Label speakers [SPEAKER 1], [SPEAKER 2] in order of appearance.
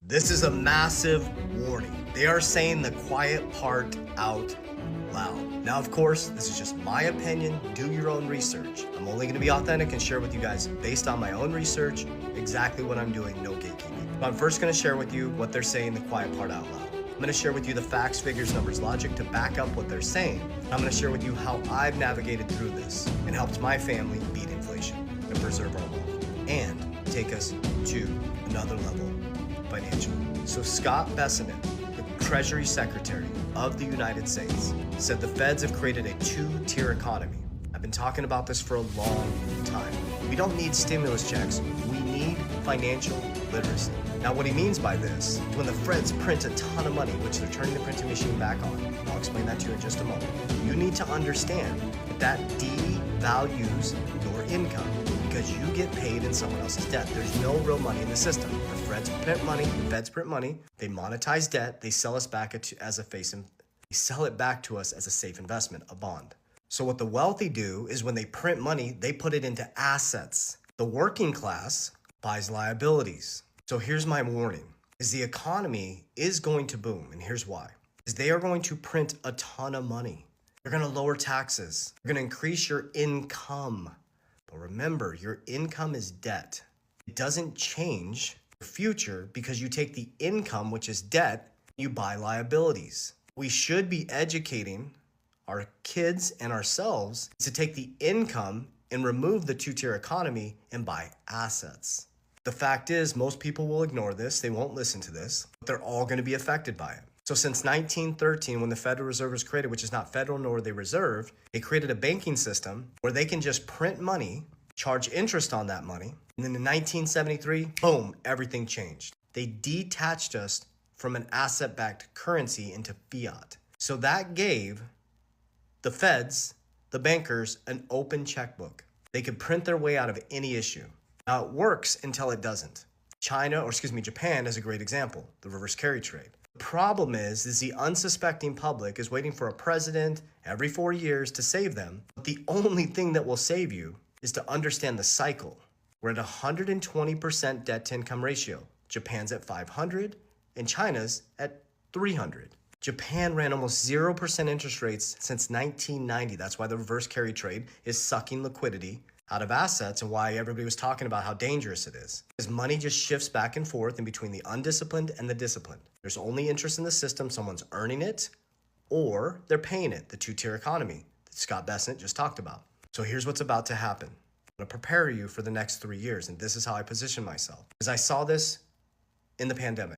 [SPEAKER 1] This is a massive warning. They are saying the quiet part out loud. Now, of course, this is just my opinion. Do your own research. I'm only going to be authentic and share with you guys based on my own research, exactly what I'm doing, no gatekeeping. But I'm first going to share with you what they're saying, the quiet part out loud. I'm going to share with you the facts, figures, numbers, logic to back up what they're saying. I'm going to share with you how I've navigated through this and helped my family beat inflation and preserve our wealth and take us to another level financially. So Scott Bessent, the Treasury Secretary of the United States, said the feds have created a two-tier economy. I've been talking about this for a long time. We don't need stimulus checks. We need financial literacy. Now, what he means by this, when the feds print a ton of money, which they're turning the printing machine back on, and I'll explain that to you in just a moment, you need to understand that devalues your income because you get paid in someone else's debt. There's no real money in the system. The feds print money, they monetize debt, they sell us back as a they sell it back to us as a safe investment, a bond. So what the wealthy do is when they print money, they put it into assets. The working class buys liabilities. So here's my warning, is the economy is going to boom, and here's why. Is they are going to print a ton of money. They're going to lower taxes. They're going to increase your income. But remember, your income is debt. It doesn't change your future because you take the income, which is debt, you buy liabilities. We should be educating our kids and ourselves to take the income and remove the two-tier economy and buy assets. The fact is, most people will ignore this. They won't listen to this, but they're all going to be affected by it. So since 1913, when the Federal Reserve was created, which is not federal nor they reserve, they created a banking system where they can just print money, charge interest on that money. And then in 1973, boom, everything changed. They detached us from an asset-backed currency into fiat. So that gave the feds, the bankers, an open checkbook. They could print their way out of any issue. Now it works until it doesn't. Japan is a great example, the reverse carry trade. The problem is the unsuspecting public is waiting for a president every 4 years to save them. But the only thing that will save you is to understand the cycle. We're at 120% debt to income ratio. Japan's at 500 and China's at 300. Japan ran almost 0% interest rates since 1990. That's why the reverse carry trade is sucking liquidity out of assets and why everybody was talking about how dangerous it is. Because money just shifts back and forth in between the undisciplined and the disciplined. There's only interest in the system. Someone's earning it or they're paying it, the two-tier economy that Scott Bessent just talked about. So here's what's about to happen. I'm going to prepare you for the next 3 years, and this is how I position myself. Because I saw this in the pandemic.